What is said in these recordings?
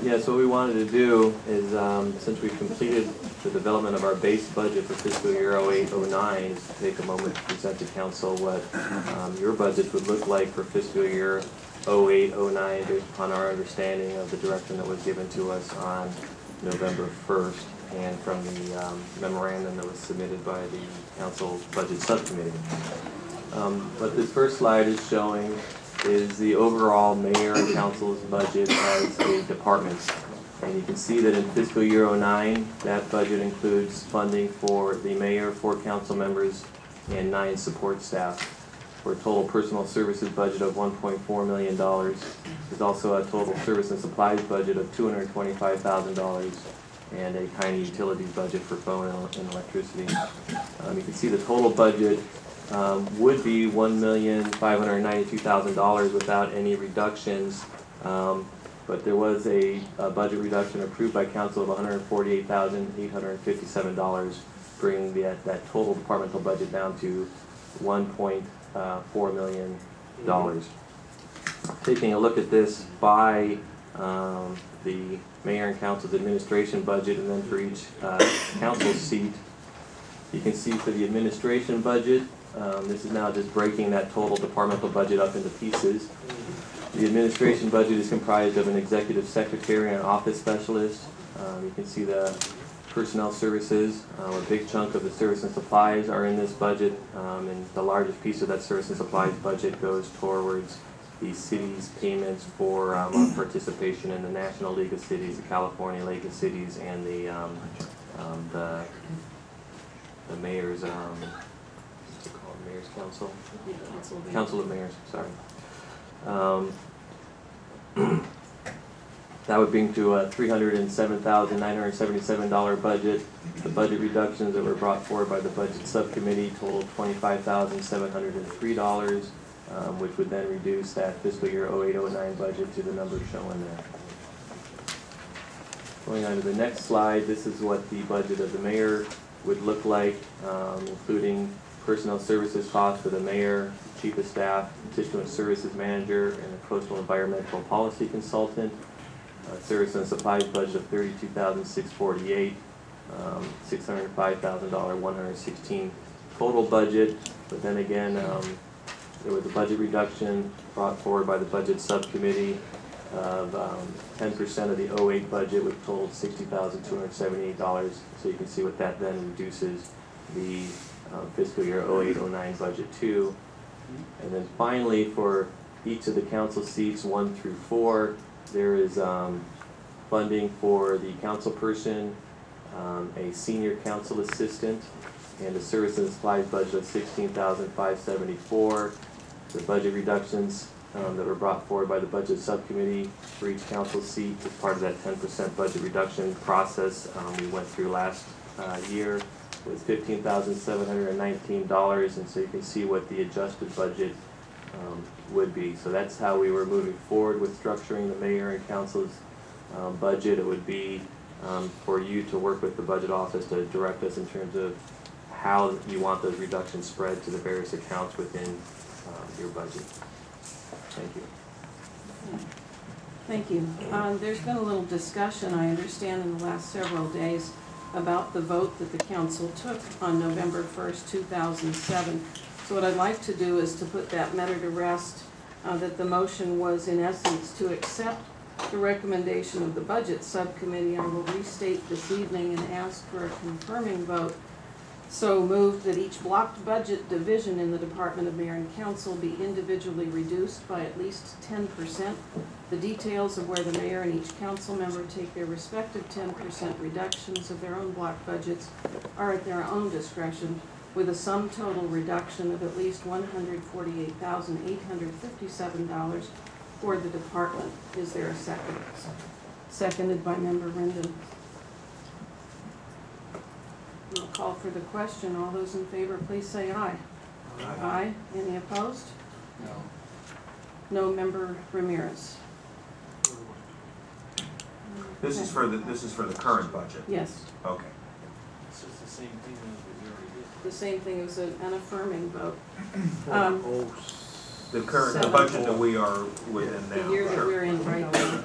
Yes, what we wanted to do is, since we've completed the development of our base budget for fiscal year 08-09, is to take a moment to present to council what your budget would look like for fiscal year 08-09 based upon our understanding of the direction that was given to us on November 1st and from the memorandum that was submitted by the council budget subcommittee. What this first slide is showing is the overall mayor and council's budget as a department. And you can see that in fiscal year 09, that budget includes funding for the mayor, 4 council members, and 9 support staff, for a total personal services budget of $1.4 million. There's also a total service and supplies budget of $225,000 and a tiny utilities budget for phone and electricity. You can see the total budget would be $1,592,000 without any reductions, but there was a budget reduction approved by council of $148,857, bringing that total departmental budget down to $1.4 million. Taking a look at this by the mayor and council's administration budget, and then for each council seat, you can see for the administration budget, this is now just breaking that total departmental budget up into pieces. The administration budget is comprised of an executive secretary and an office specialist. You can see the personnel services, a big chunk of the service and supplies are in this budget, and the largest piece of that service and supplies budget goes towards the city's payments for participation in the National League of Cities, the California League of Cities, and the mayor's what's it called? Mayor's Council? Council of Mayors, sorry. That would bring to a $307,977 budget. The budget reductions that were brought forward by the budget subcommittee totaled $25,703, which would then reduce that fiscal year 08-09 budget to the numbers shown there. Going on to the next slide, this is what the budget of the mayor would look like, including personnel services costs for the mayor, chief of staff, constituent services manager, and a coastal environmental policy consultant. Service and supplies budget of $32,648, $605,000, 116 total budget. But then again, there was a budget reduction brought forward by the budget subcommittee of 10% of the 08 budget, which totaled $60,278. So you can see what that then reduces the fiscal year 08-09 budget to. And then finally, for each of the council seats 1 through 4, there is funding for the council person, a senior council assistant, and a service and supplies budget of $16,574. The budget reductions that were brought forward by the budget subcommittee for each council seat as part of that 10% budget reduction process we went through last year was $15,719, and so you can see what the adjusted budget would be. So that's how we were moving forward with structuring the mayor and council's budget. It would be for you to work with the budget office to direct us in terms of how you want those reductions spread to the various accounts within your budget. Thank you. Thank you. There's been a little discussion, I understand, in the last several days about the vote that the council took on November 1st, 2007. So what I'd like to do is to put that matter to rest, that the motion was in essence to accept the recommendation of the budget subcommittee. I will restate this evening and ask for a confirming vote. So moved that each blocked budget division in the Department of Mayor and Council be individually reduced by at least 10%. The details of where the mayor and each council member take their respective 10% reductions of their own block budgets are at their own discretion, with a sum total reduction of at least $148,857 for the department. Is there a second? Seconded by Member Rindone. I'll call for the question. All those in favor, please say aye. Aye. Aye. Any opposed? No. No. Member Ramirez. This is for the current budget. Yes. Okay. This is the same thing as we already did. The same thing as an affirming vote. The budget that we are within now. The year that we're in right now.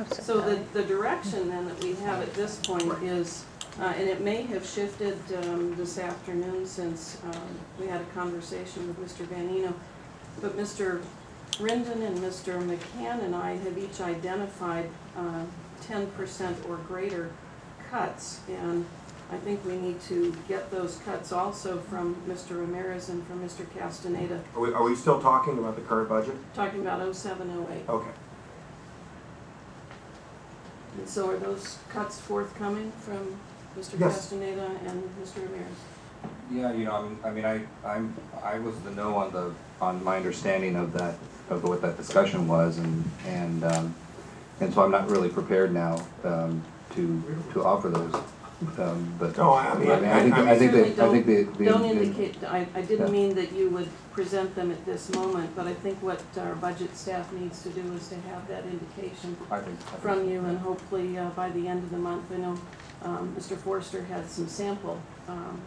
So the direction then that we have at this point is, and it may have shifted this afternoon since we had a conversation with Mr. Vanino, but Mr. Rindone and Mr. McCann and I have each identified 10% or greater cuts, and I think we need to get those cuts also from Mr. Ramirez and from Mr. Castaneda, Are we still talking about the current budget? talking about 0708. Okay. And so are those cuts forthcoming from Mr. Yes. Castaneda and Mr. Ramirez? Yeah, you know, I mean, I was the no on my understanding of that, of what that discussion was, and so I'm not really prepared now to offer those. But No, I mean, I think Certainly the don't indicate, I didn't Yeah. mean that you would present them at this moment, but I think what our budget staff needs to do is to have that indication I think from you, and hopefully by the end of the month. I know Mr. Forster had some sample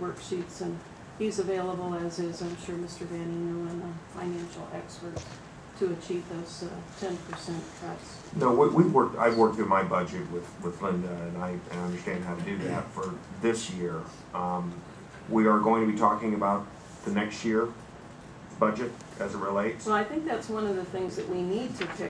worksheets, and he's available, as is, I'm sure, Mr. Vanino and the financial experts, to achieve those 10% cuts. No, I've worked through my budget with Linda, and I understand how to do that for this year. We are going to be talking about the next year budget as it relates. Well, I think that's one of the things that we need to pick